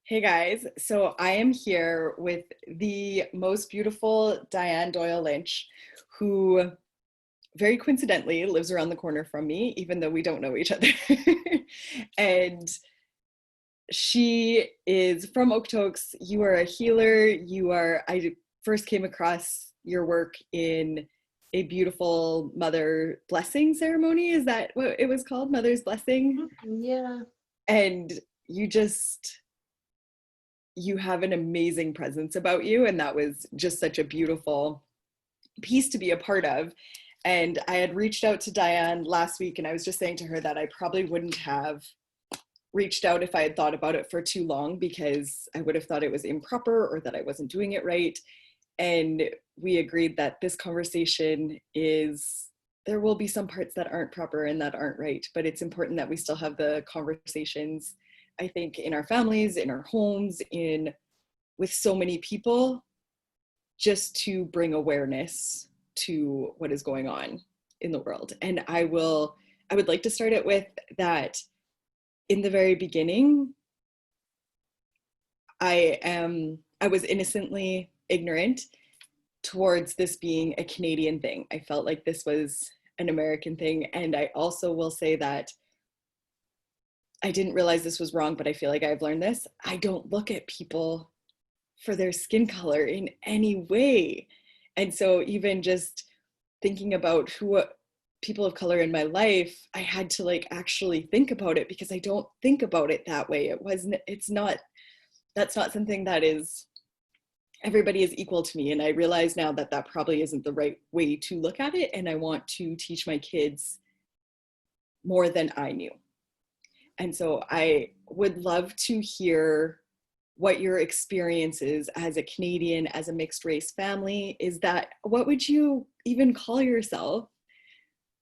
Hey guys, so I am here with the most beautiful Dianne Doyle-Lynch, who very coincidentally lives around the corner from me, even though we don't know each other. And she is from Okotoks. You are a healer. I first came across your work in a beautiful mother blessing ceremony. Is that what it was called? Mother's blessing? Yeah. And you just you have an amazing presence about you, and that was just such a beautiful piece to be a part of. And I had reached out to Dianne last week, and I was just saying to her that I probably wouldn't have reached out if I had thought about it for too long, because I would have thought it was improper or that I wasn't doing it right. And we agreed that this conversation is, there will be some parts that aren't proper and that aren't right, but it's important that we still have the conversations, I think, in our families, in our homes, in with so many people, just to bring awareness to what is going on in the world. And I would like to start it with that. In the very beginning, I was innocently ignorant towards this being a Canadian thing. I felt like this was an American thing. And I also will say that I didn't realize this was wrong, but I feel like I've learned this. I don't look at people for their skin color in any way. And so even just thinking about who people of color in my life, I had to like actually think about it, because I don't think about it that way. It's not, that's not something that is, everybody is equal to me. And I realize now that that probably isn't the right way to look at it. And I want to teach my kids more than I knew. And so I would love to hear what your experience is as a Canadian, as a mixed race family. Is that, what would you even call yourself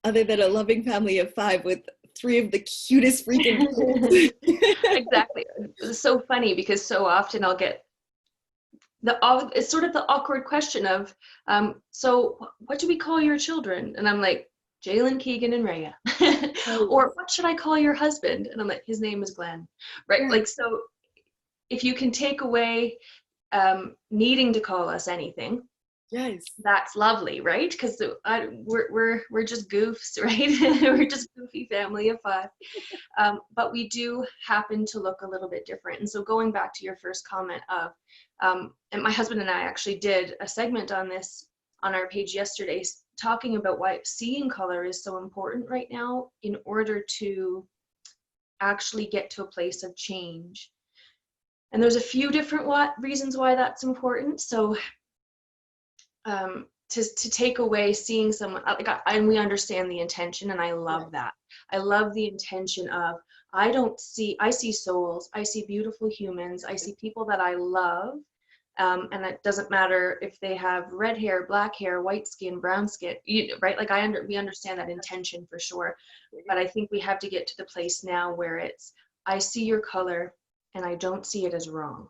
other than a loving family of five with three of the cutest freaking kids? Exactly. It's so funny because so often I'll get it's sort of the awkward question of, so what do we call your children? And I'm like, Jalen, Keegan, and Rhea. Or what should I call your husband? And I'm like, his name is Glenn. Right? Yeah. Like, so if you can take away needing to call us anything, Yes. that's lovely, right? Because we're just goofs, right? We're just goofy family of five. But we do happen to look a little bit different. And so going back to your first comment of, and my husband and I actually did a segment on this on our page yesterday, talking about why seeing color is so important right now in order to actually get to a place of change. And there's a few different reasons why that's important. So to take away seeing someone, like, and we understand the intention, and I love that. I love the intention of, I see souls, I see beautiful humans, I see people that I love, and it doesn't matter if they have red hair, black hair, white skin, brown skin, right? Like we understand that intention for sure, but I think we have to get to the place now where it's, I see your color and I don't see it as wrong,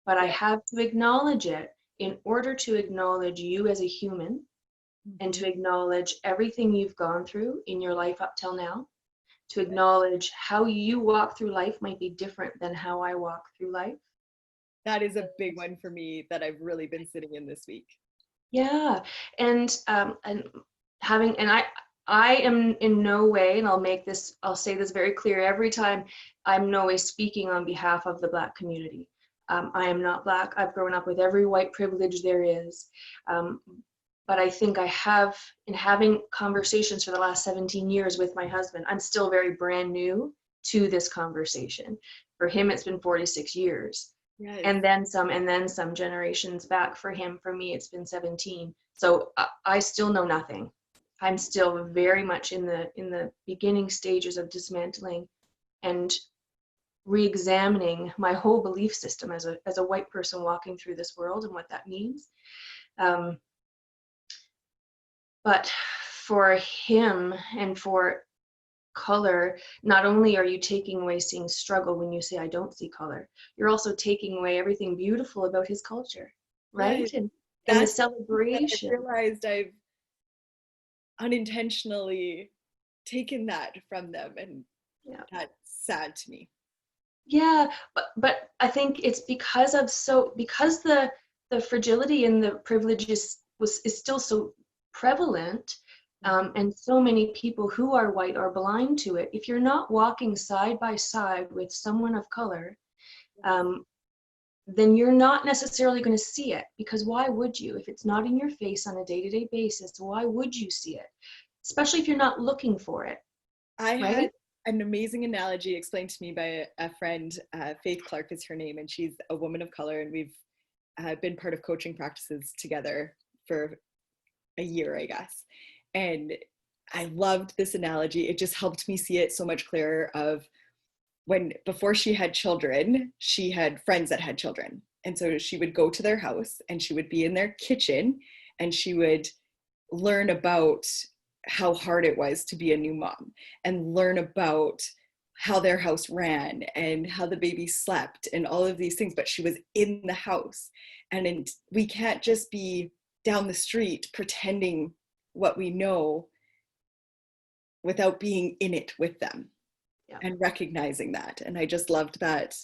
but I Yeah. have to acknowledge it in order to acknowledge you as a human and Mhm. to acknowledge everything you've gone through in your life up till now, to acknowledge how you walk through life might be different than how I walk through life. That is a big one for me that I've really been sitting in this week. Yeah, and having and I am in no way, and I'll say this very clear every time, I'm no way speaking on behalf of the Black community. I am not Black. I've grown up with every white privilege there is. Um, but I think I have, in having conversations for the last 17 years with my husband, I'm still very brand new to this conversation. For him, it's been 46 years, Yes. and then some generations back. For him, for me, it's been 17. So I still know nothing. I'm still very much in the beginning stages of dismantling and re-examining my whole belief system as a white person walking through this world and what that means. Um, but for him and for color, not only are you taking away seeing struggle when you say I don't see color, you're also taking away everything beautiful about his culture, right? Yes. And the That's that I've celebration. realized I've unintentionally taken that from them, and Yeah. that's sad to me. Yeah, but I think it's because of because the fragility and the privilege is still so prevalent, and so many people who are white are blind to it. If you're not walking side by side with someone of color, um, then you're not necessarily going to see it, because why would you? If it's not in your face on a day-to-day basis, why would you see it? Especially if you're not looking for it, I had right? an amazing analogy explained to me by a friend. Faith Clark is her name, and she's a woman of color, and we've been part of coaching practices together for a year, I guess. And I loved this analogy. It just helped me see it so much clearer of when before she had children, she had friends that had children. And so she would go to their house and she would be in their kitchen and she would learn about how hard it was to be a new mom and learn about how their house ran and how the baby slept and all of these things. But she was in the house. And we can't just be down the street pretending what we know without being in it with them Yeah. and recognizing that. And I just loved that.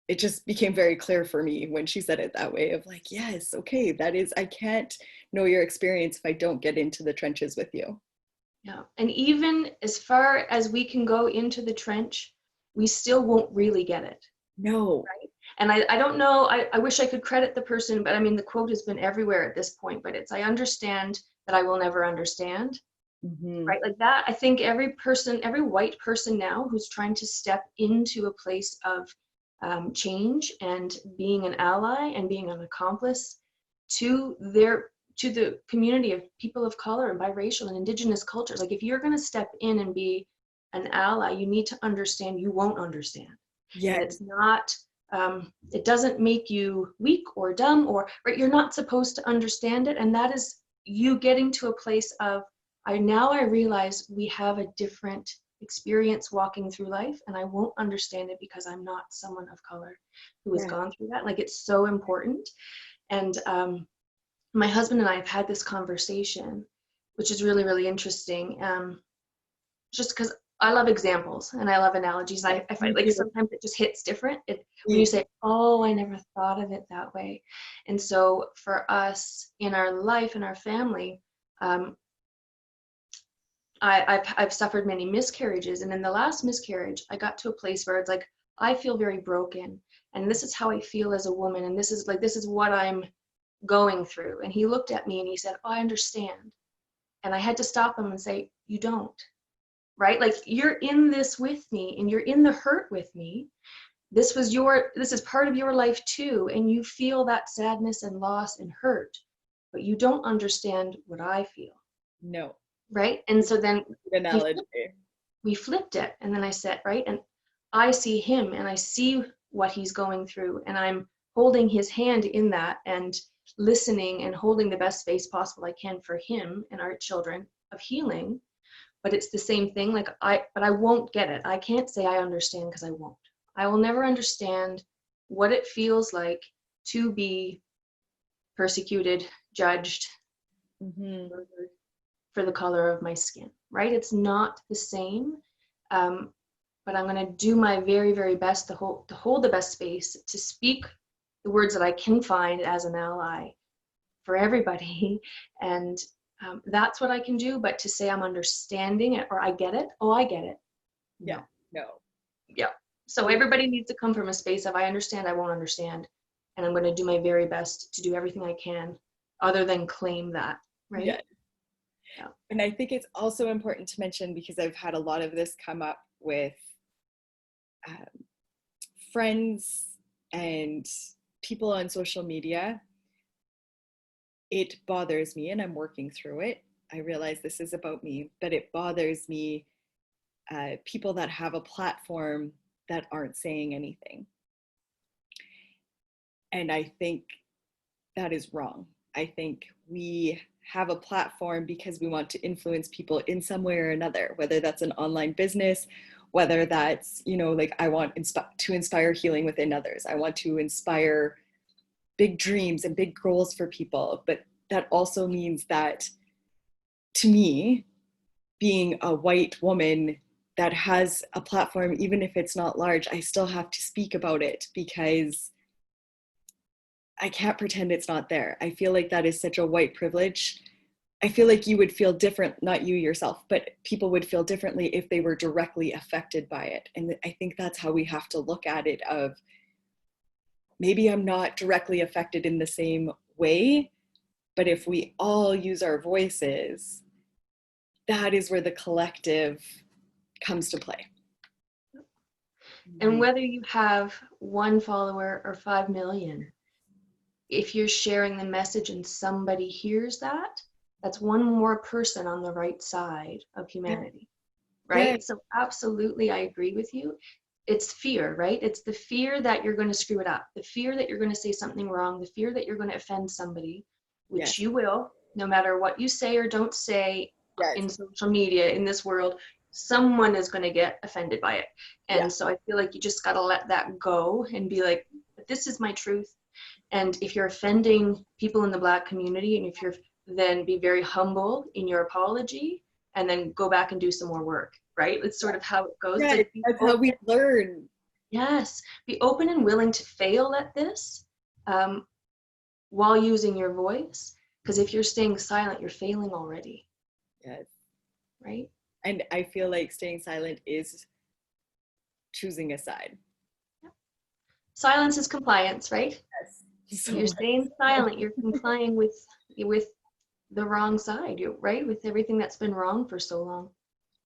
It just became very clear for me when she said it that way of like, yes, okay, that is, I can't know your experience if I don't get into the trenches with you. Yeah. And even as far as we can go into the trench, we still won't really get it. No. Right. And I don't know, I wish I could credit the person, but I mean, the quote has been everywhere at this point, but it's, I understand that I will never understand. Mm-hmm. Right. Like that. I think every person, every white person now who's trying to step into a place of change and being an ally and being an accomplice to to the community of people of color and biracial and indigenous cultures. Like if you're going to step in and be an ally, you need to understand you won't understand. And Yes. it's not, it doesn't make you weak or dumb or, right, you're not supposed to understand it. And that is you getting to a place of, I realize we have a different experience walking through life, and I won't understand it because I'm not someone of color who has Yes. gone through that. Like it's so important. And my husband and I have had this conversation, which is really, really interesting. Just because I love examples and I love analogies. Yes. I find Me like too. sometimes it just hits different when you Me. say, oh, I never thought of it that way. And so for us in our life, in our family, um, I've suffered many miscarriages. And in the last miscarriage, I got to a place where it's like, I feel very broken. And this is how I feel as a woman. And this is what I'm going through. And he looked at me and he said, oh, I understand. And I had to stop him and say, you don't, right? Like you're in this with me and you're in the hurt with me. This is part of your life too. And you feel that sadness and loss and hurt, but you don't understand what I feel. No. Right. And so then Good we analogy. we flipped it. And then I said, right. And I see him and I see what he's going through. And I'm holding his hand in that and listening and holding the best space possible I can for him and our children of healing. But it's the same thing. But I won't get it. I can't say I understand because I won't. I will never understand what it feels like to be persecuted, judged, Mm-hmm. murdered for the color of my skin, right? It's not the same. Um, but I'm going to do my very, very best to hold the best space, to speak the words that I can find as an ally for everybody. And that's what I can do. But to say I'm understanding it or I get it, oh, I get it. Yeah. No. No. Yeah. So everybody needs to come from a space of I understand, I won't understand. And I'm going to do my very best to do everything I can other than claim that, right? Yeah. Yeah. And I think it's also important to mention because I've had a lot of this come up with um, friends and people on social media. It bothers me, and I'm working through it. I realize this is about me, but it bothers me people that have a platform that aren't saying anything. And I think that is wrong. I think we have a platform because we want to influence people in some way or another, whether that's an online business, whether that's, like I want to inspire healing within others. I want to inspire big dreams and big goals for people. But that also means that to me, being a white woman that has a platform, even if it's not large, I still have to speak about it because I can't pretend it's not there. I feel like that is such a white privilege. I feel like you would feel different, not you yourself, but people would feel differently if they were directly affected by it. And I think that's how we have to look at it of maybe I'm not directly affected in the same way, but if we all use our voices, that is where the collective comes to play. And whether you have 1 follower or 5 million, if you're sharing the message and somebody hears that, that's one more person on the right side of humanity, right? Yeah. So absolutely, I agree with you. It's fear, right? It's the fear that you're going to screw it up, the fear that you're going to say something wrong, the fear that you're going to offend somebody, which Yes. you will, no matter what you say or don't say Yes. in social media, in this world, someone is going to get offended by it. Yeah. And so I feel like you just got to let that go and be like, this is my truth. And if you're offending people in the Black community, and if you're, then be very humble in your apology and then go back and do some more work, right? It's sort of how it goes. Yeah, Like, that's how we learn. yes, be open and willing to fail at this while using your voice. Because if you're staying silent, you're failing already. Yes. Right? And I feel like staying silent is choosing a side. Yep. Silence is compliance, right? Yes. So you're staying silent, you're complying with the wrong side, right? With everything that's been wrong for so long.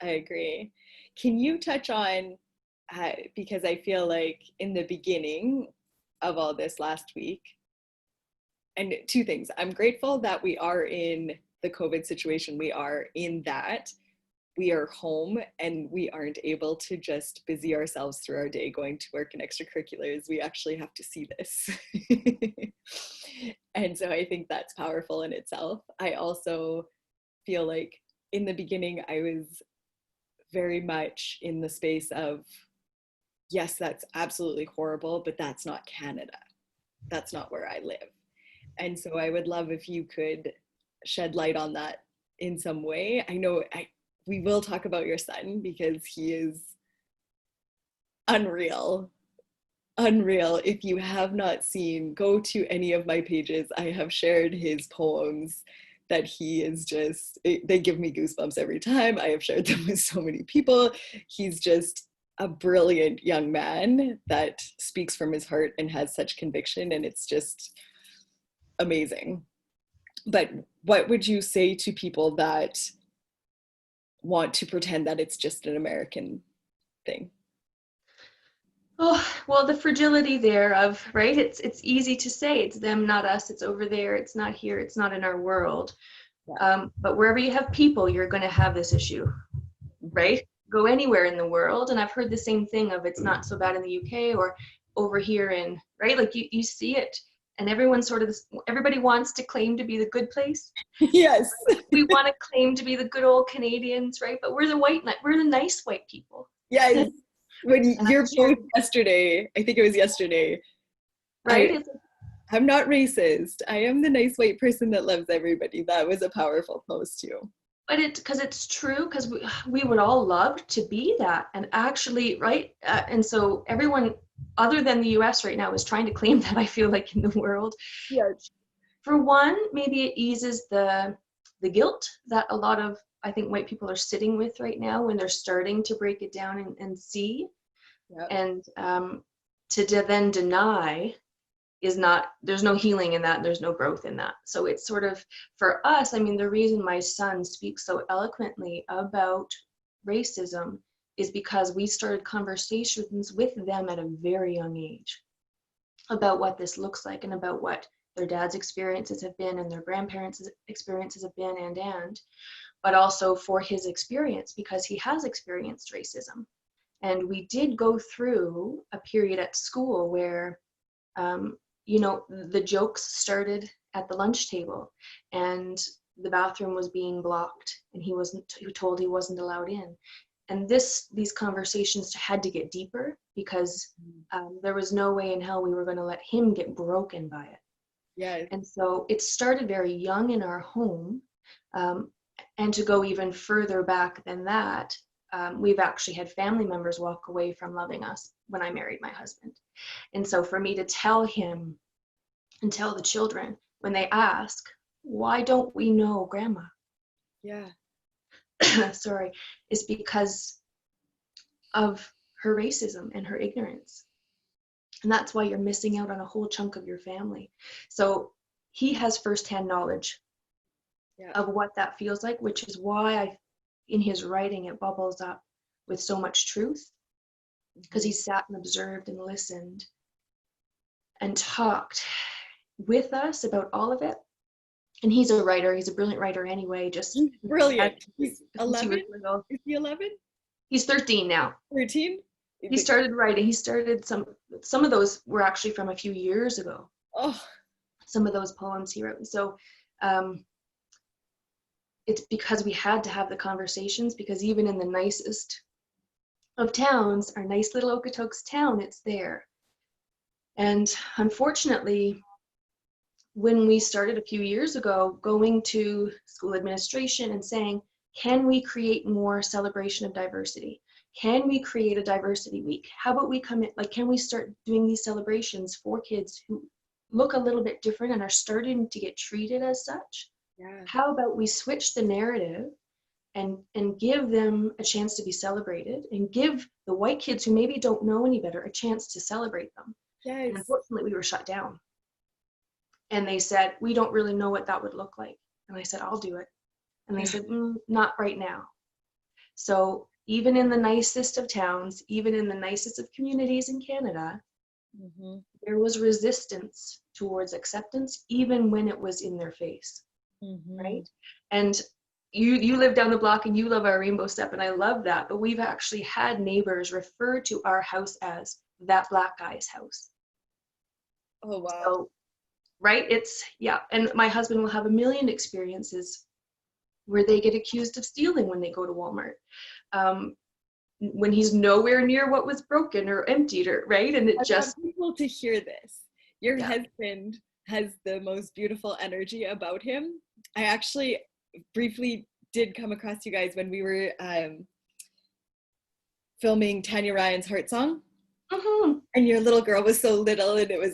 I agree. Can you touch on, because I feel like in the beginning of all this last week, and two things, I'm grateful that we are in the COVID situation we are in, that we are home and we aren't able to just busy ourselves through our day going to work and extracurriculars. We actually have to see this. And so I think that's powerful in itself. I also feel like in the beginning, I was very much in the space of, yes, that's absolutely horrible, but that's not Canada. That's not where I live. And so I would love if you could shed light on that in some way. I know we will talk about your son because he is unreal. Unreal. If you have not seen, go to any of my pages. I have shared his poems that he is just, they give me goosebumps every time. I have shared them with so many people. He's just a brilliant young man that speaks from his heart and has such conviction, and it's just amazing. But what would you say to people that want to pretend that it's just an American thing? Oh, well, the fragility there of, right? It's easy to say it's them, not us. It's over there. It's not here. It's not in our world. Yeah. But wherever you have people, you're going to have this issue, right? Go anywhere in the world, and I've heard the same thing of it's not so bad in the UK or over here in, right? Like you see it, and everyone sort of, everybody wants to claim to be the good place. Yes. We want to claim to be the good old Canadians, right? But we're the nice white people. Yes. When your Sure. post yesterday, I think it was yesterday, Right? I'm not racist. I am the nice white person that loves everybody. That was a powerful post too. But because it's true, because we would all love to be that, and actually, right? And so everyone other than the US right now is trying to claim that, I feel like, in the world. Yes. For one, maybe it eases the guilt that a lot of, I think, white people are sitting with right now when they're starting to break it down and see. Yep. And to then deny is not, there's no healing in that, there's no growth in that. So it's sort of, for us, I mean, the reason my son speaks so eloquently about racism is because we started conversations with them at a very young age about what this looks like and about what their dad's experiences have been and their grandparents' experiences have been, but also for his experience, because he has experienced racism. And we did go through a period at school where the jokes started at the lunch table, and the bathroom was being blocked, and he told he wasn't allowed in. And these conversations had to get deeper because there was no way in hell we were going to let him get broken by it. Yes. And so it started very young in our home, and to go even further back than that, we've actually had family members walk away from loving us when I married my husband. And so for me to tell him and tell the children when they ask, why don't we know grandma? Yeah. Sorry, is because of her racism and her ignorance. And that's why you're missing out on a whole chunk of your family. So he has firsthand knowledge of what that feels like, which is why in his writing, it bubbles up with so much truth, because he sat and observed and listened and talked with us about all of it. And he's a writer. He's a brilliant writer anyway. Just He's brilliant. He's since he was 11? little. Is he 11? He's 13 now. 13? He started writing. He started some of those were actually from a few years ago. Oh, Some of those poems he wrote. So it's because we had to have the conversations, because even in the nicest of towns, our nice little Okotoks town, it's there. And unfortunately, when we started a few years ago going to school administration and saying, can we create more celebration of diversity? Can we create a diversity week? How about we come in, like, can we start doing these celebrations for kids who look a little bit different and are starting to get treated as such? yeah. How about we switch the narrative and give them a chance to be celebrated, and give the white kids who maybe don't know any better a chance to celebrate them? Yes. And unfortunately, we were shut down. And they said, we don't really know what that would look like. And I said, I'll do it. And they said, not right now. So even in the nicest of towns, even in the nicest of communities in Canada, there was resistance towards acceptance, even when it was in their face, right? And you live down the block and you love our rainbow step, and I love that. But we've actually had neighbors refer to our house as that black guy's house. Oh, wow. So, right, it's, yeah. And my husband will have a million experiences where they get accused of stealing when they go to Walmart, when he's nowhere near what was broken or emptied, or right. And it I just want people to hear this. Your husband has the most beautiful energy about him. I actually briefly did come across you guys when we were filming Tanya Ryan's Heart Song. And your little girl was so little, and it was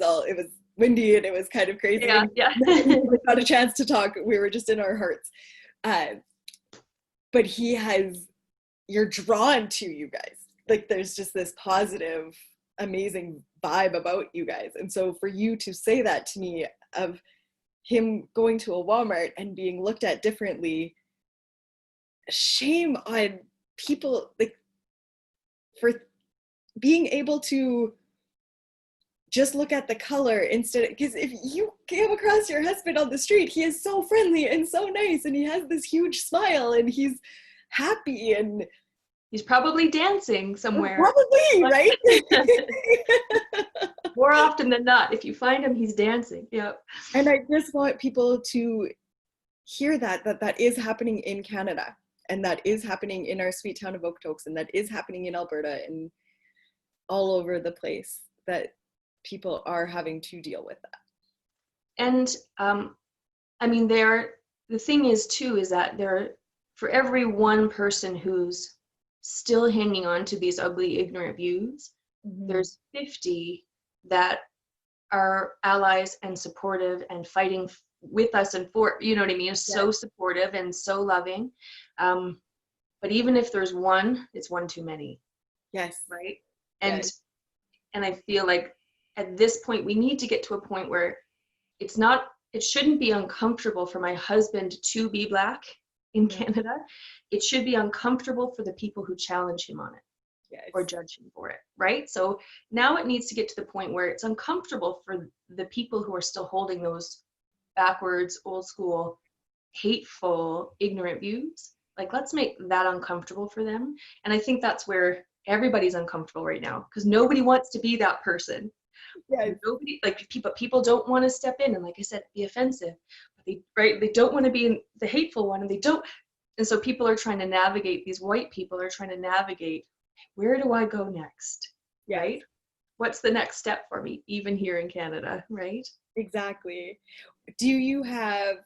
windy, and it was kind of crazy. Yeah. We got a chance to talk. We were just in our hearts. But you're drawn to you guys. Like, there's just this positive, amazing vibe about you guys. And so for you to say that to me, of him going to a Walmart and being looked at differently, shame on people, like, for being able to just look at the color instead, because if you came across your husband on the street, he is so friendly and so nice, and he has this huge smile, and he's happy, and he's probably dancing somewhere. Probably, right? More often than not, if you find him, he's dancing. Yep. And I just want people to hear that is happening in Canada, and that is happening in our sweet town of Okotoks, and that is happening in Alberta and all over the place, that people are having to deal with that. And I mean, the thing is too, is that for every one person who's still hanging on to these ugly, ignorant views, there's 50 that are allies and supportive and fighting with us and for, you know what I mean, so supportive and so loving. But even if there's one, it's one too many. Yes. Right. And I feel like at this point, we need to get to a point where it shouldn't be uncomfortable for my husband to be Black in Canada. It should be uncomfortable for the people who challenge him on it or judge him for it, right? So now it needs to get to the point where it's uncomfortable for the people who are still holding those backwards, old school, hateful, ignorant views. Like, let's make that uncomfortable for them. And I think that's where everybody's uncomfortable right now, because nobody wants to be that person. Nobody, like, people don't want to step in and, like I said, be offensive. But they don't want to be the hateful one, and so people are trying to navigate. These white people are trying to navigate. Where do I go next? Right? What's the next step for me, even here in Canada? Right? Exactly. Do you have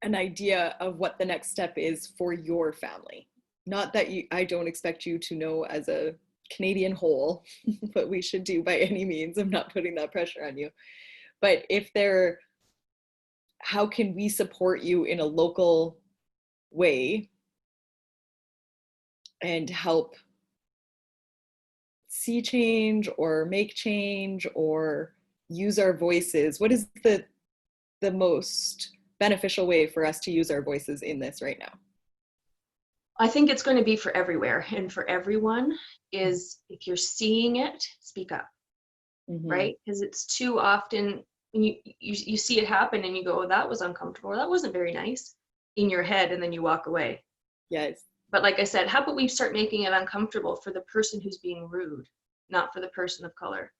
an idea of what the next step is for your family. Not that I don't expect you to know as a Canadian whole what we should do by any means. I'm not putting that pressure on you. But if there, how can we support you in a local way and help see change or make change or use our voices? What is the most beneficial way for us to use our voices in this right now? I think it's going to be for everywhere and for everyone is, if you're seeing it, speak up, right? Because it's too often you see it happen and you go, oh, that was uncomfortable, or that wasn't very nice in your head, and then you walk away. Yes. But like I said, how about we start making it uncomfortable for the person who's being rude, not for the person of color,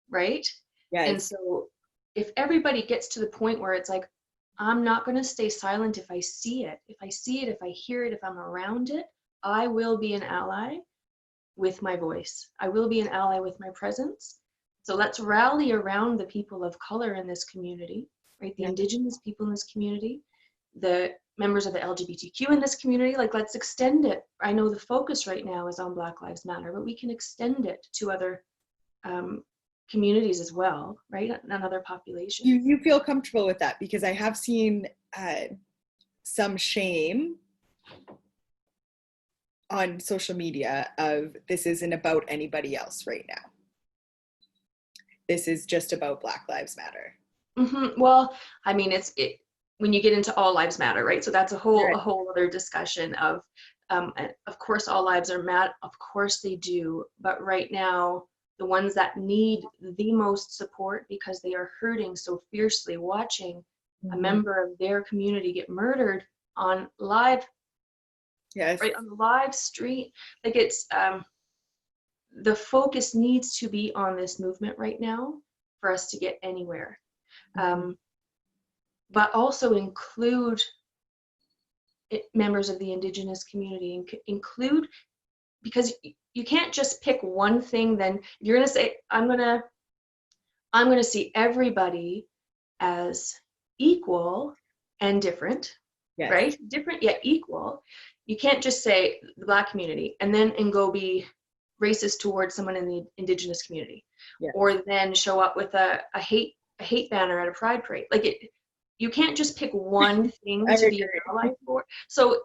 right? Yes. And so if everybody gets to the point where it's like, I'm not going to stay silent if I see it. If I see it, if I hear it, if I'm around it, I will be an ally with my voice. I will be an ally with my presence. So let's rally around the people of color in this community, right? The Indigenous people in this community, the members of the LGBTQ in this community. Like, let's extend it. I know the focus right now is on Black Lives Matter, but we can extend it to other communities as well, right? And other populations. You feel comfortable with that? Because I have seen some shame on social media of, this isn't about anybody else right now. This is just about Black Lives Matter. Well, I mean, when you get into all lives matter, right? So that's a whole other discussion of course, all lives are matter. Of course they do. But right now, the ones that need the most support because they are hurting so fiercely, watching a member of their community get murdered on live, right, on the live street. Like, it's the focus needs to be on this movement right now for us to get anywhere. But also include members of the Indigenous community, include, because you can't just pick one thing. Then you're going to say, I'm going to see everybody as equal and different, right? Different yet equal. You can't just say the Black community and go be racist towards someone in the Indigenous community, or then show up with a hate banner at a pride parade. Like, you can't just pick one thing to be an ally for. So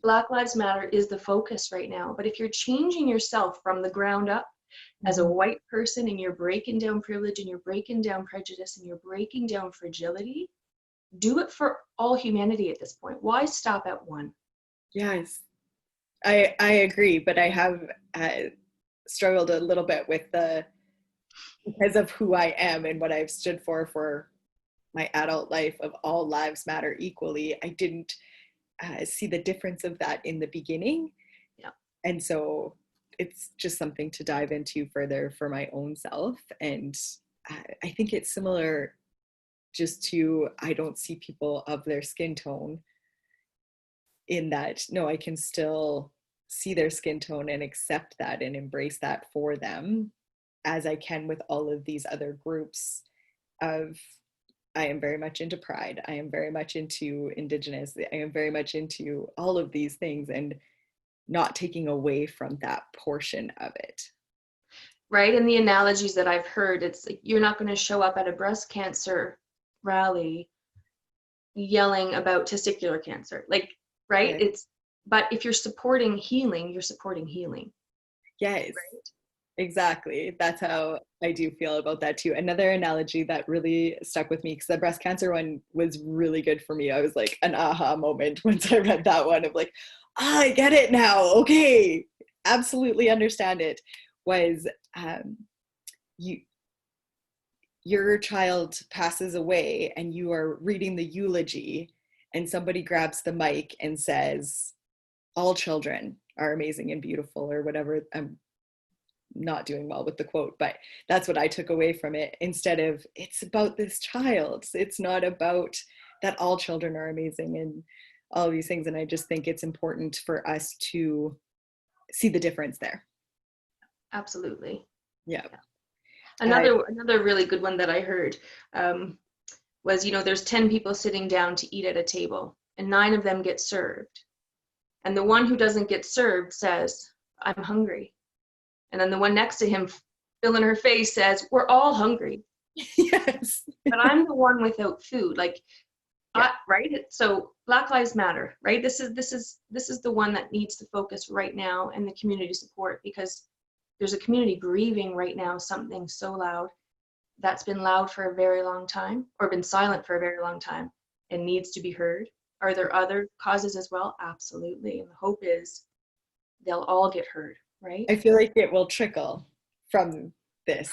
Black Lives Matter is the focus right now. But if you're changing yourself from the ground up as a white person, and you're breaking down privilege, and you're breaking down prejudice, and you're breaking down fragility, do it for all humanity at this point. Why stop at one? Yes, I agree, but I have struggled a little bit with because of who I am and what I've stood for my adult life, of all lives matter equally. I didn't see the difference of that in the beginning. And so it's just something to dive into further for my own self. And I think it's similar just to, I don't see people of their skin tone, in that, no, I can still see their skin tone and accept that and embrace that for them, as I can with all of these other groups of, I am very much into pride, I am very much into Indigenous, I am very much into all of these things, and not taking away from that portion of it. Right, and the analogies that I've heard, it's like, you're not going to show up at a breast cancer rally yelling about testicular cancer, like, right? But if you're supporting healing, you're supporting healing. Yes, right? Exactly. That's how I do feel about that too. Another analogy that really stuck with me, because the breast cancer one was really good for me. I was like an aha moment once I read that one of like, I get it now. Okay, absolutely understand it. Was your child passes away and you are reading the eulogy, and somebody grabs the mic and says, all children are amazing and beautiful, or whatever. I'm not doing well with the quote, but that's what I took away from it. Instead of, it's about this child, it's not about that all children are amazing and all these things. And I just think it's important for us to see the difference there. Absolutely. Yeah. Another really good one that I heard was, there's 10 people sitting down to eat at a table. and 9 of them get served. And the one who doesn't get served says, I'm hungry. And then the one next to him, filling her face, says, we're all hungry. Yes. But I'm the one without food. Like, Yeah. right? So Black Lives Matter, right? This is the one that needs to focus right now, and the community support, because there's a community grieving right now something so loud that's been loud for a very long time, or been silent for a very long time, and needs to be heard. Are there other causes as well? Absolutely. And the hope is they'll all get heard, right? I feel like it will trickle from this.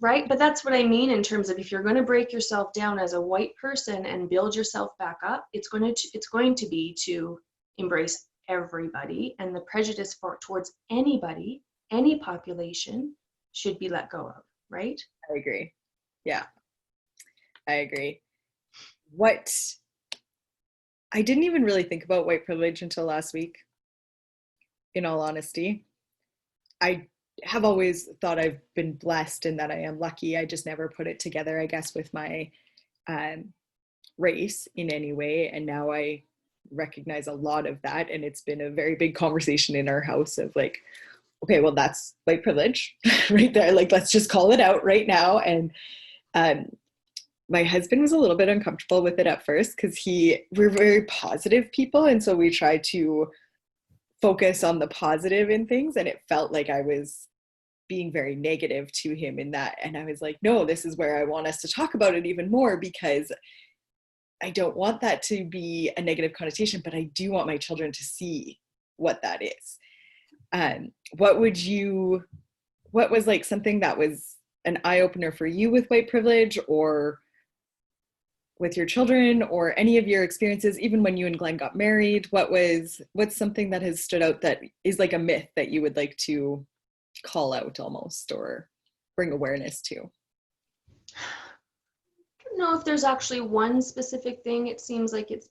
Right, but that's what I mean in terms of, if you're going to break yourself down as a white person and build yourself back up, it's going to be to embrace everybody, and the prejudice towards anybody, any population, should be let go of, right? I agree. Yeah, I agree. I didn't even really think about white privilege until last week, in all honesty. I have always thought I've been blessed and that I am lucky. I just never put it together, I guess, with my race in any way. And now I recognize a lot of that. And it's been a very big conversation in our house of like, okay, well, that's white privilege right there. Like, let's just call it out right now. And my husband was a little bit uncomfortable with it at first because we're very positive people. And so we try to focus on the positive in things. And it felt like I was being very negative to him in that. And I was like, no, this is where I want us to talk about it even more, because I don't want that to be a negative connotation, but I do want my children to see what that is. What was like something that was an eye-opener for you with white privilege, or with your children, or any of your experiences, even when you and Glenn got married? What's something that has stood out that is like a myth that you would like to call out almost, or bring awareness to? I don't know if there's actually one specific thing. It seems like it's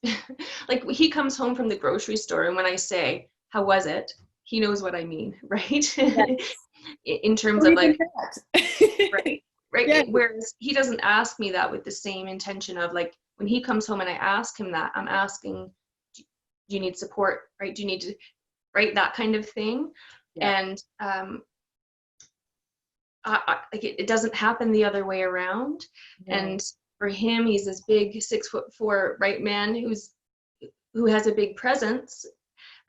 like he comes home from the grocery store, and when I say, how was it? He knows what I mean, right? Yes. In terms Or of even like, that. right. Yeah. Whereas he doesn't ask me that with the same intention of, like, when he comes home and I ask him that, I'm asking, do you need support, right? Do you need to, right? That kind of thing. Yeah. And like it doesn't happen the other way around. No. And for him, he's this big 6'4" right man who has a big presence.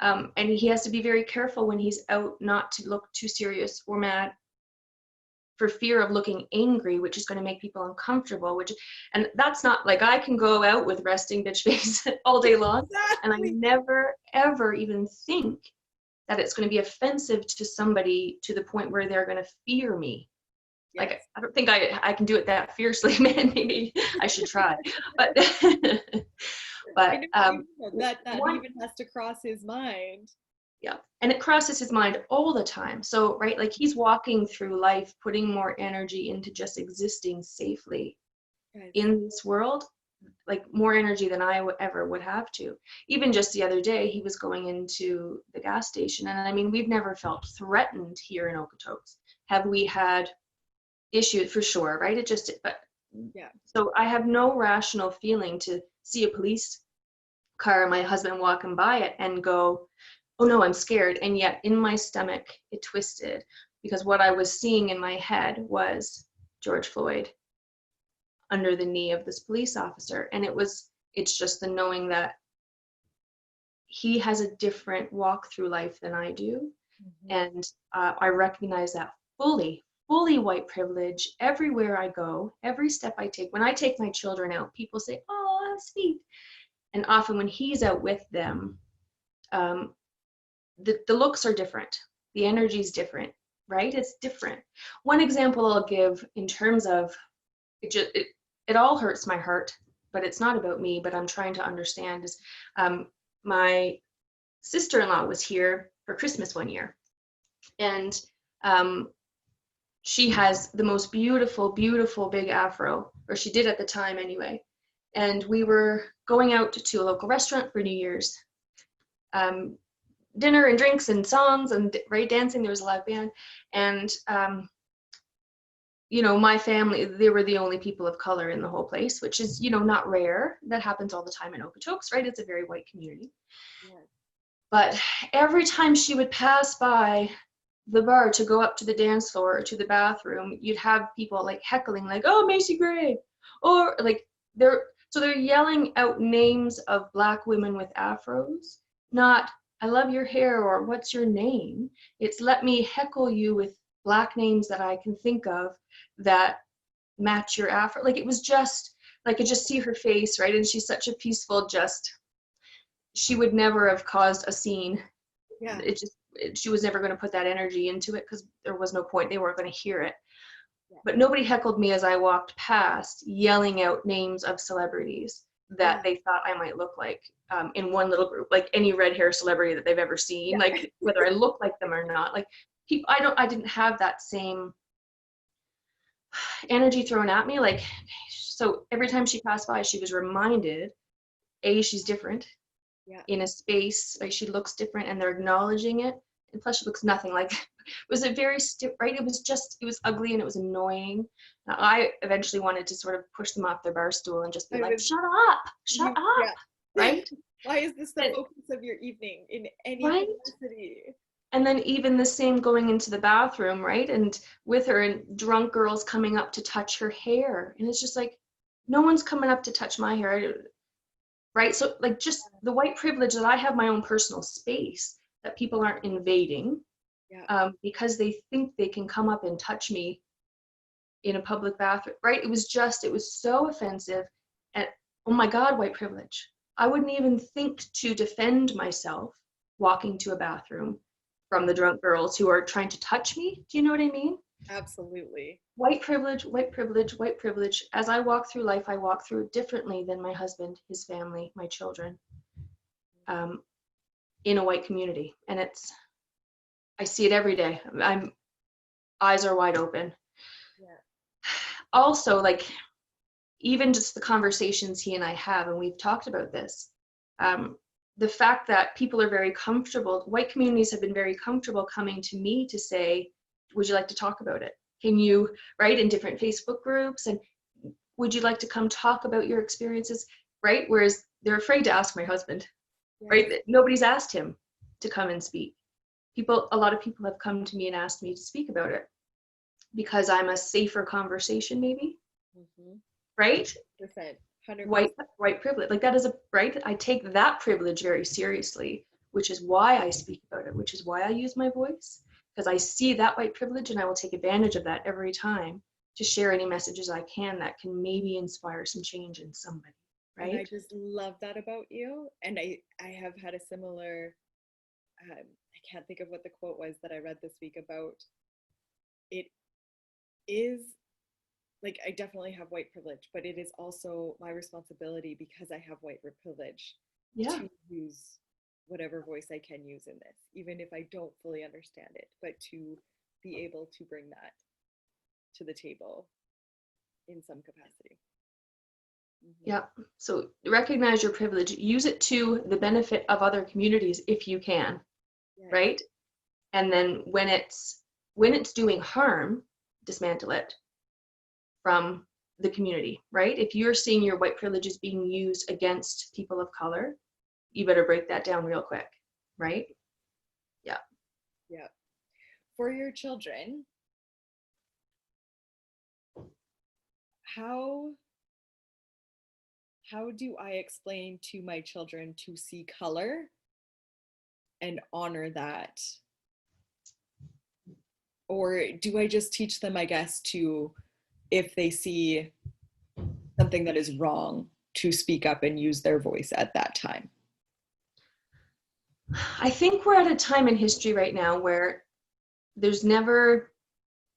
And he has to be very careful when he's out not to look too serious or mad, for fear of looking angry, which is going to make people uncomfortable, and that's not, like, I can go out with resting bitch face all day long. Exactly. And I never, ever even think that it's going to be offensive to somebody to the point where they're going to fear me. Yes. Like, I don't think I can do it that fiercely, man. Maybe I should try. But I know, that one, even has to cross his mind. yeah, and it crosses his mind all the time. So, right, like, he's walking through life putting more energy into just existing safely Yes. in this world, like more energy than I ever would have to. Even just the other day, he was going into the gas station, and I mean, we've never felt threatened here in Okotoks. Have we had issues? For sure, right? But Yeah. so I have no rational feeling to see a police car and my husband walking by it and go, oh no, I'm scared. And yet in my stomach, it twisted, because what I was seeing in my head was George Floyd under the knee of this police officer. And it's just the knowing that he has a different walk through life than I do. Mm-hmm. And I recognize that fully white privilege everywhere I go, every step I take. When I take my children out, people say, oh, how sweet. And often when he's out with them, the looks are different. The energy is different, right? It's different. One example I'll give in terms of it all hurts my heart, but it's not about me, but I'm trying to understand, is my sister-in-law was here for Christmas one year, and she has the most beautiful, beautiful big afro, or she did at the time anyway. And we were going out to a local restaurant for New Year's. Dinner and drinks and songs and dancing. There was a live band. And you know, my family, they were the only people of color in the whole place, which is, you know, not rare. That happens all the time in Okotoks, right? It's a very white community. Yeah. But every time she would pass by the bar to go up to the dance floor or to the bathroom, you'd have people like heckling, like, "Oh, Macy Gray," or like they're yelling out names of Black women with afros, not "I love your hair" or "What's your name?" It's "Let me heckle you with Black names that I can think of that match your afro." Like it was just like I could just see her face, right? And she's such a peaceful, just she would never have caused a scene. Yeah. She was never going to put that energy into it because there was no point. They weren't going to hear it. Yeah. But nobody heckled me as I walked past, yelling out names of celebrities that Yeah. they thought I might look like, in one little group, like any red hair celebrity that they've ever seen, Yeah. like whether I look like them or not. Like people, I didn't have that same energy thrown at me. Like, so every time she passed by, she was reminded, A, she's different Yeah. in a space, like she looks different and they're acknowledging it. And plus she looks nothing like it. Was a very stiff, right? It was ugly and it was annoying. Now, I eventually wanted to sort of push them off their bar stool and just be I like, was shut you up, yeah. right? Why is this the And, focus of your evening in any right? capacity? And then even the same going into the bathroom, right? And with her and drunk girls coming up to touch her hair. And it's just like, no one's coming up to touch my hair, right? So like just the white privilege that I have my own personal space that people aren't invading, Yeah. because they think they can come up and touch me in a public bathroom, right? It was so offensive. And oh my God, white privilege. I wouldn't even think to defend myself walking to a bathroom from the drunk girls who are trying to touch me. Do you know what I mean? Absolutely. White privilege, white privilege, white privilege. As I walk through life, I walk through it differently than my husband, his family, my children, um, in a white community. And I see it every day. Eyes are wide open. Yeah. Also, like, even just the conversations he and I have, and we've talked about this, the fact that people are very comfortable, white communities have been very comfortable coming to me to say, would you like to talk about it? Can you, right, in different Facebook groups, and would you like to come talk about your experiences, right? Whereas they're afraid to ask my husband, Yes. right? Nobody's asked him to come and speak. A lot of people have come to me and asked me to speak about it because I'm a safer conversation, maybe, Mm-hmm. right? 100%. White privilege, like that is a right. I take that privilege very seriously, which is why I speak about it, which is why I use my voice, because I see that white privilege and I will take advantage of that every time to share any messages I can that can maybe inspire some change in somebody, And I right? just love that about you. And I have had a similar, I can't think of what the quote was that I read this week about it is like I definitely have white privilege, but it is also my responsibility because I have white privilege Yeah. to use whatever voice I can use in this, even if I don't fully understand it, but to be able to bring that to the table in some capacity. Mm-hmm. Yeah. So recognize your privilege, use it to the benefit of other communities if you can, Yes. right? And then when it's doing harm, dismantle it from the community, right? If you're seeing your white privilege is being used against people of color, you better break that down real quick, right? Yeah. Yeah. For your children, how how do I explain to my children to see color and honor that? Or do I just teach them, I guess, to, if they see something that is wrong, to speak up and use their voice at that time? I think we're at a time in history right now where there's never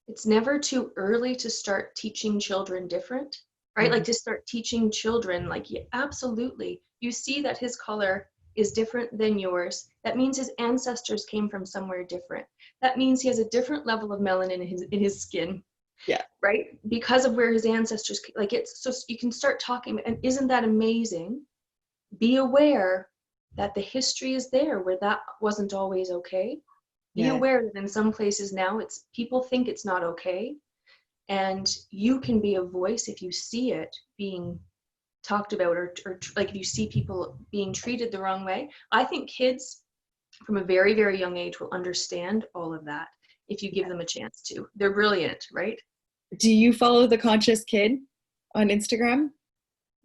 it's never too early to start teaching children different, right? Like to start teaching children, like, yeah, absolutely. You see that his color is different than yours. That means his ancestors came from somewhere different. That means he has a different level of melanin in his skin, Yeah. right? Because of where his ancestors, like it's so you can start talking. And isn't that amazing? Be aware that the history is there where that wasn't always okay. Be Yeah. aware that in some places now it's people think it's not okay, And you can be a voice if you see it being talked about, or like if you see people being treated the wrong way. I think kids from a very, very young age will understand all of that if you give them a chance to. They're brilliant, right? Do you follow The Conscious Kid on Instagram?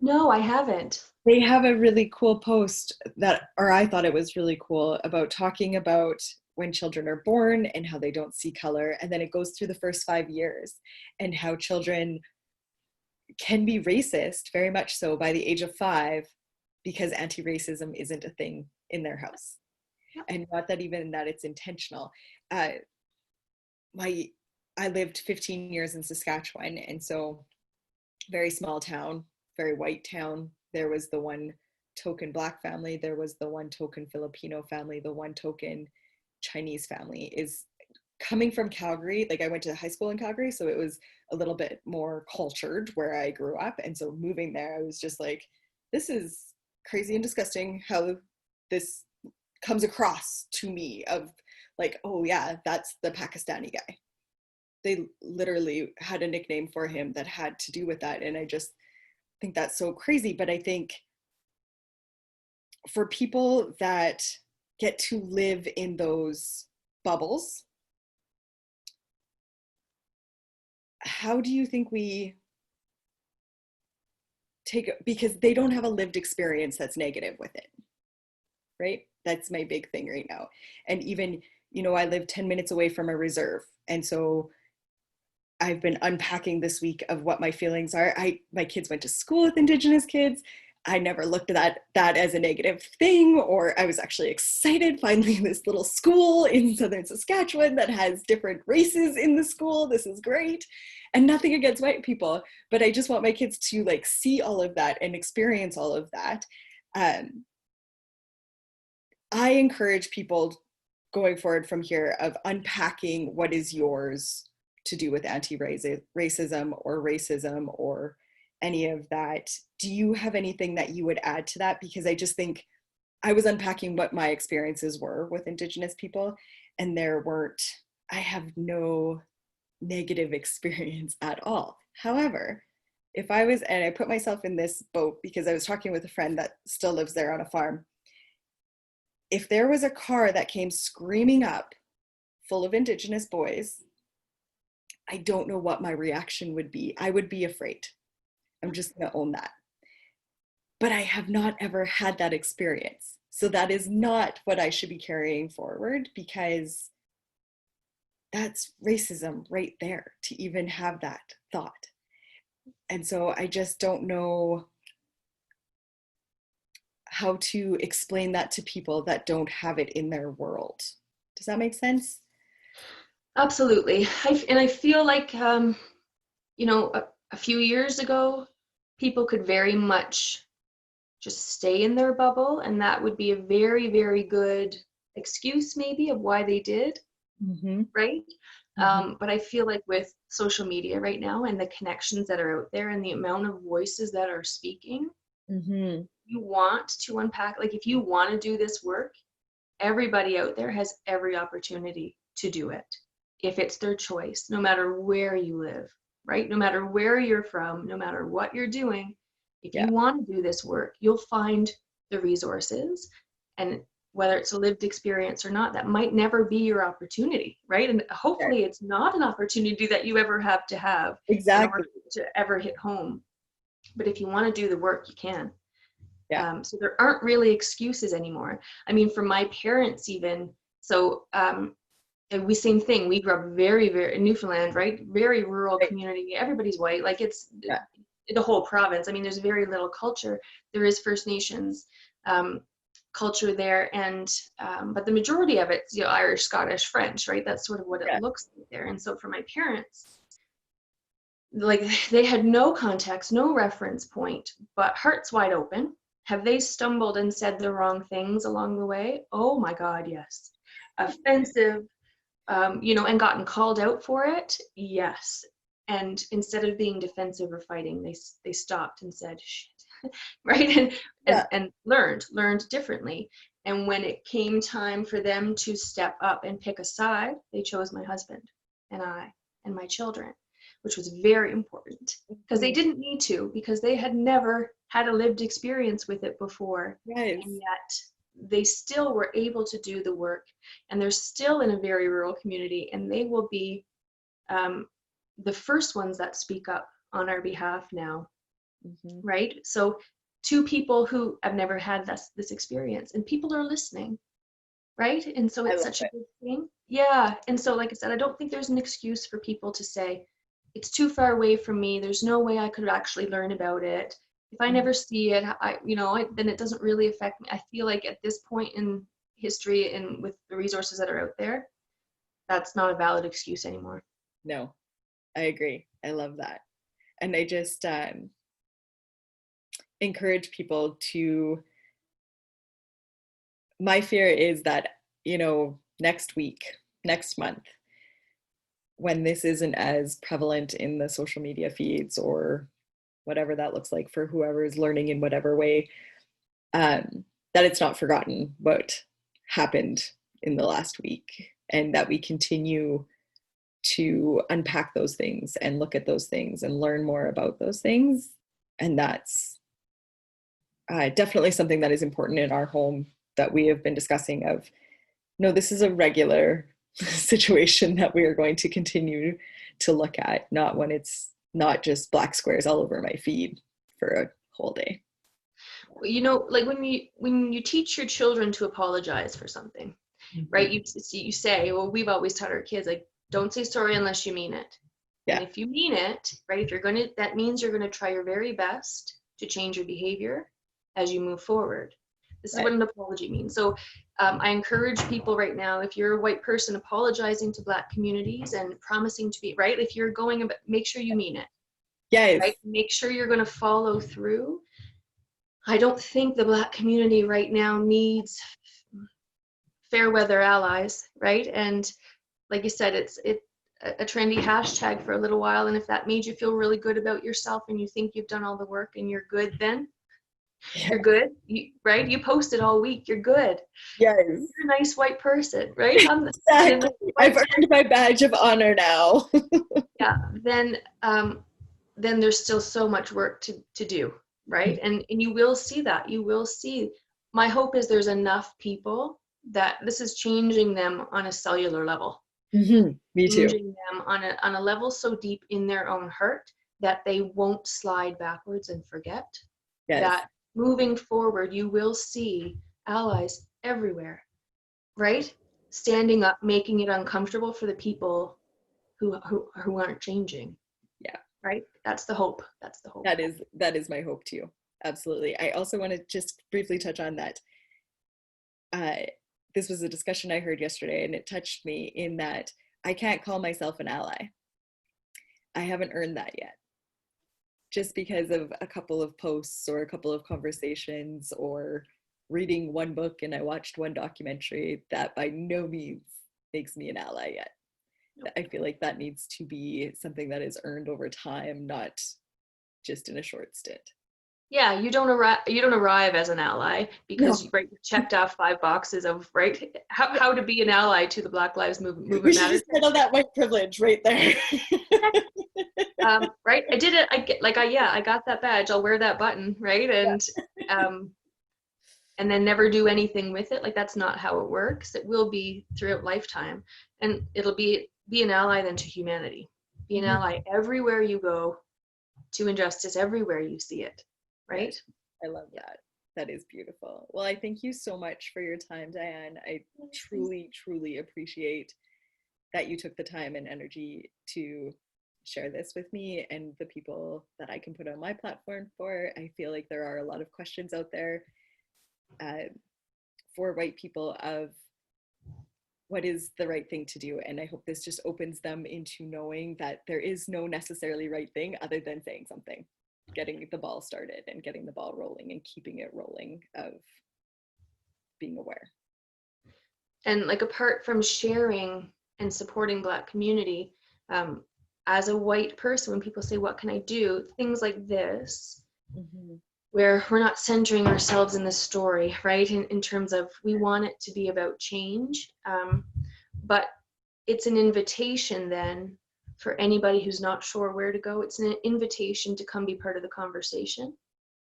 No, I haven't. They have a really cool post that, or I thought it was really cool, about talking about when children are born and how they don't see color. And then it goes through the first 5 years and how children can be racist, very much so, by the age of 5 because anti-racism isn't a thing in their house. Yep. And not that even that it's intentional. I lived 15 years in Saskatchewan, and so very small town, very white town. There was the one token Black family, there was the one token Filipino family, the one token Chinese family. Is coming from Calgary, like I went to high school in Calgary, so it was a little bit more cultured where I grew up. And so moving there, I was just like, this is crazy and disgusting how this comes across to me, of like, oh yeah, that's the Pakistani guy. They literally had a nickname for him that had to do with that. And I just think that's so crazy. But I think for people that get to live in those bubbles, how do you think we take, because they don't have a lived experience that's negative with it, right? That's my big thing right now. And even, I live 10 minutes away from a reserve. And so I've been unpacking this week of what my feelings are. My kids went to school with Indigenous kids. I never looked at that as a negative thing, or I was actually excited finally this little school in southern Saskatchewan that has different races in the school. This is great. And nothing against white people, but I just want my kids to like see all of that and experience all of that. I encourage people going forward from here of unpacking what is yours to do with anti-racism or racism or any of that. Do you have anything that you would add to that? Because I just think I was unpacking what my experiences were with Indigenous people, and I have no negative experience at all. However, if I was, and I put myself in this boat because I was talking with a friend that still lives there on a farm, if there was a car that came screaming up full of Indigenous boys, I don't know what my reaction would be. I would be afraid. I'm just going to own that. But I have not ever had that experience. So that is not what I should be carrying forward, because that's racism right there, to even have that thought. And so I just don't know how to explain that to people that don't have it in their world. Does that make sense? Absolutely. I feel like, a few years ago, people could very much just stay in their bubble, and that would be a very, very good excuse maybe of why they did, right? But I feel like with social media right now and the connections that are out there and the amount of voices that are speaking, you want to unpack, like if you want to do this work, everybody out there has every opportunity to do it if it's their choice, no matter where you live, right? No matter where you're from, no matter what you're doing, if you want to do this work, you'll find the resources. And whether it's a lived experience or not, that might never be your opportunity, right? And hopefully it's not an opportunity that you ever have in order to ever hit home. But if you want to do the work, you can. So there aren't really excuses anymore. I mean, for my parents even, so same thing. We grew up very, very in Newfoundland, right? Very rural community. Everybody's white. Like it's the whole province. I mean, there's very little culture. There is First Nations culture there, and but the majority of it's Irish, Scottish, French, right? That's sort of what it looks like there. And so for my parents, like they had no context, no reference point, but hearts wide open. Have they stumbled and said the wrong things along the way? Oh my God, yes. Offensive, and gotten called out for it, yes. And instead of being defensive or fighting, they stopped and said, shit, right? And learned differently. And when it came time for them to step up and pick a side, they chose my husband and I and my children. which was very important because they didn't need to, because they had never had a lived experience with it before. Yes. And yet they still were able to do the work, and they're still in a very rural community, and they will be the first ones that speak up on our behalf now. Right? So two people who have never had this experience, and people are listening, right? And so it's such a good thing. Yeah. And so, like I said, I don't think there's an excuse for people to say, it's too far away from me, there's no way I could actually learn about it. If I never see it, then it doesn't really affect me. I feel like at this point in history and with the resources that are out there, that's not a valid excuse anymore. No, I agree. I love that. And I just encourage people to, my fear is that, next week, next month, when this isn't as prevalent in the social media feeds or whatever that looks like for whoever is learning in whatever way, that it's not forgotten what happened in the last week, and that we continue to unpack those things and look at those things and learn more about those things. And that's definitely something that is important in our home that we have been discussing of, no, this is a regular situation that we are going to continue to look at, not when it's not just black squares all over my feed for a whole day. Like when you teach your children to apologize for something, right? You say, well, we've always taught our kids, like, don't say sorry unless you mean it. Yeah. And if you mean it, right, if you're going to, that means you're going to try your very best to change your behavior as you move forward. This is what an apology means. So I encourage people right now, if you're a white person apologizing to Black communities and promising to be, right, if you're going, make sure you mean it. Yes. Right? Make sure you're going to follow through. I don't think the Black community right now needs fair weather allies, right? And like you said, it's a trendy hashtag for a little while, and if that made you feel really good about yourself and you think you've done all the work and you're good, then you're good, right? You posted all week, you're good. Yes. You're a nice white person, right? Exactly. I've earned my badge of honor now. Yeah, then there's still so much work to do, right? And you will see that. You will see. My hope is there's enough people that this is changing them on a cellular level. Me too. Changing them on a level so deep in their own heart that they won't slide backwards and forget. Yes. That moving forward, you will see allies everywhere, right? Standing up, making it uncomfortable for the people who aren't changing. Yeah. Right? That's the hope. That's the hope. That is my hope too. Absolutely. I also want to just briefly touch on that. This was a discussion I heard yesterday, and it touched me in that I can't call myself an ally. I haven't earned that yet. Just because of a couple of posts or a couple of conversations or reading one book and I watched one documentary, that by no means makes me an ally yet. Nope. I feel like that needs to be something that is earned over time, not just in a short stint. Yeah, you don't arrive as an ally because right, you checked off 5 boxes of right how to be an ally to the Black Lives Movement. We should just settle that white privilege right there. Right, I did it. I got that badge. I'll wear that button, right? And and then never do anything with it. Like, that's not how it works. It will be throughout lifetime, and it'll be an ally then to humanity. Be an ally everywhere you go, to injustice everywhere you see it. Right? I love that. That is beautiful. Well, I thank you so much for your time, Dianne. I truly, truly appreciate that you took the time and energy to share this with me and the people that I can put on my platform for. I feel like there are a lot of questions out there for white people of what is the right thing to do. And I hope this just opens them into knowing that there is no necessarily right thing other than saying something. Getting the ball started and getting the ball rolling and keeping it rolling, of being aware. And like, apart from sharing and supporting Black community, as a white person, when people say, what can I do? Things like this, where we're not centering ourselves in the story, right? In terms of, we want it to be about change, but it's an invitation then for anybody who's not sure where to go, it's an invitation to come be part of the conversation.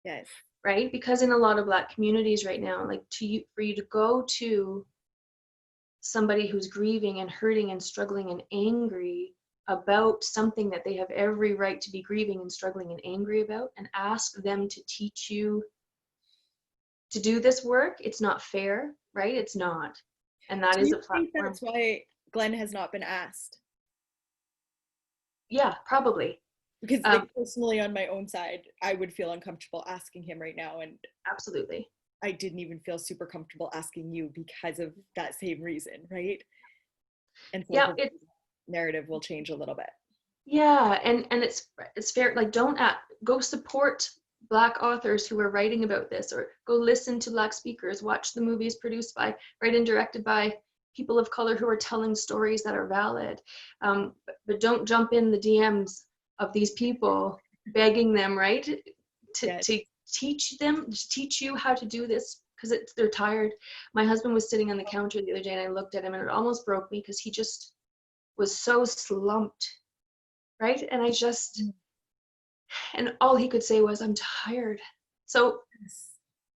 Yes. Right? Because in a lot of Black communities right now, like for you to go to somebody who's grieving and hurting and struggling and angry about something that they have every right to be grieving and struggling and angry about, and ask them to teach you to do this work, it's not fair, right? It's not. And that Do is you a think platform. that's why Glenn has not been asked? Yeah, probably. Because like personally on my own side, I would feel uncomfortable asking him right now, and Absolutely. I didn't even feel super comfortable asking you because of that same reason, right? And so Yeah, hopefully narrative will change a little bit. yeah, and it's fair. Like, don't go support Black authors who are writing about this, or go listen to Black speakers, watch the movies produced by, right, and directed by people of color who are telling stories that are valid. But don't jump in the DMs of these people begging them, right, Yes. to teach you how to do this, because they're tired. My husband was sitting on the counter the other day, and I looked at him, and it almost broke me because he just was so slumped, right? And and all he could say was, I'm tired. So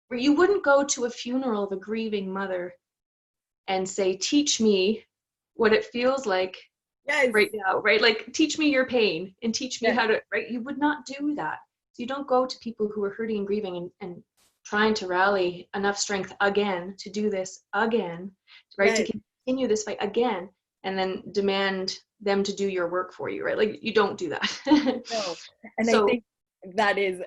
where you wouldn't go to a funeral of a grieving mother and say, teach me what it feels like Yes. right now, right? Like, teach me your pain and teach me Yes. how to, right? You would not do that. So you don't go to people who are hurting and grieving and trying to rally enough strength again to do this again, right? Yes. To continue this fight again, and then demand them to do your work for you, right? Like, you don't do that. No. And I So think that is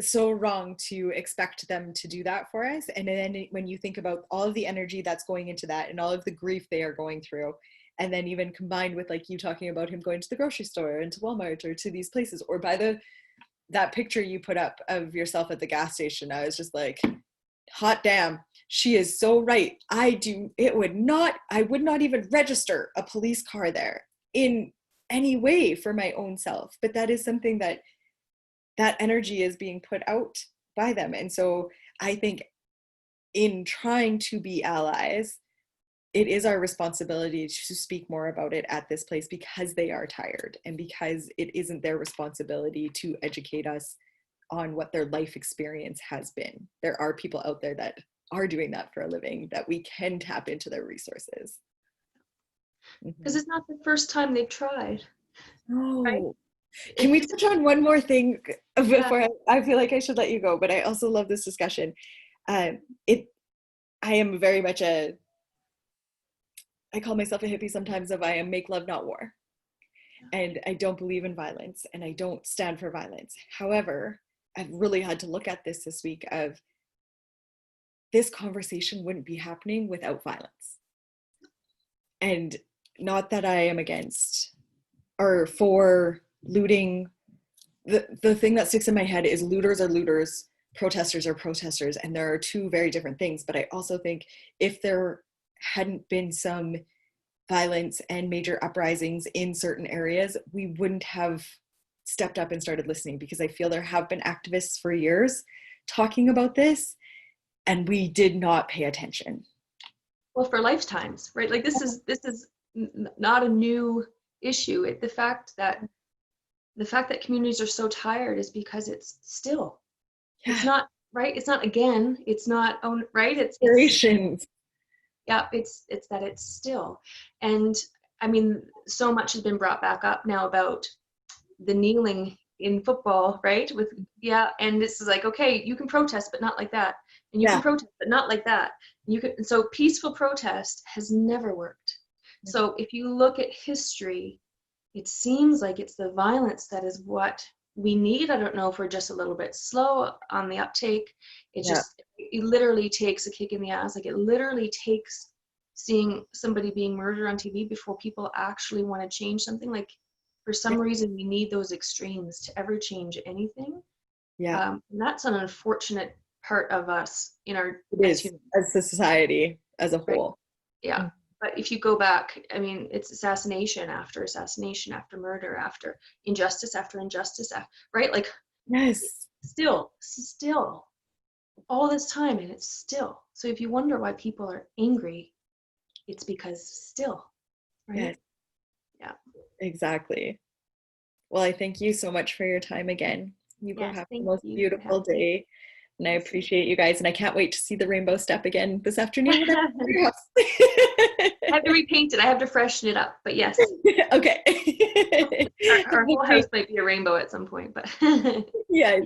so wrong to expect them to do that for us. And then when you think about all of the energy that's going into that and all of the grief they are going through, and then even combined with like you talking about him going to the grocery store and to Walmart or to these places, or by that picture you put up of yourself at the gas station, I was just like, hot damn, she is so right. I would not even register a police car there in any way for my own self. But that is something that energy is being put out by them. And so I think in trying to be allies, it is our responsibility to speak more about it at this place, because they are tired and because it isn't their responsibility to educate us on what their life experience has been. There are people out there that are doing that for a living, that we can tap into their resources. because it's not the first time they've tried, right? Oh, can we touch on one more thing Yeah. before I feel like I should let you go, but I also love this discussion. Um, it, I am very much I call myself a hippie sometimes of I am make love, not war. And I don't believe in violence and I don't stand for violence. However, I've really had to look at this week of this conversation wouldn't be happening without violence. And not that I am against or for looting. The thing that sticks in my head is looters are looters, protesters are protesters, and there are two very different things. But I also think if there hadn't been some violence and major uprisings in certain areas, we wouldn't have stepped up and started listening, because I feel there have been activists for years talking about this and we did not pay attention. Well, for lifetimes, right? Like, this is not a new issue. The fact that communities are so tired is because it's still. Yeah. It's not, right. It's not again. It's not own, right. It's yeah. It's that it's still. And I mean, so much has been brought back up now about the kneeling in football, right? And this is like, okay, you can protest, but not like that, and you can protest, but not like that. So peaceful protest has never worked. So if you look at history, it seems like it's the violence that is what we need. I don't know if we're just a little bit slow on the uptake. It literally takes a kick in the ass. Like, it literally takes seeing somebody being murdered on TV before people actually want to change something. Like, for some reason, we need those extremes to ever change anything. And that's an unfortunate part of us in our as a society as a whole. Yeah. But if you go back, I mean, it's assassination after murder, after injustice, right? Like, Yes. still all this time, and it's still. So if you wonder why people are angry, it's because still, right? Yes. Yeah. Exactly. Well, I thank you so much for your time again. You go Yes, have the thank most you for beautiful having me. day. And I You too. appreciate you guys. And I can't wait to see the rainbow step again this afternoon when I'm at your I have to repaint it. I have to freshen it up, but yes. house. Okay. Our whole house might be a rainbow at some point, but Yeah.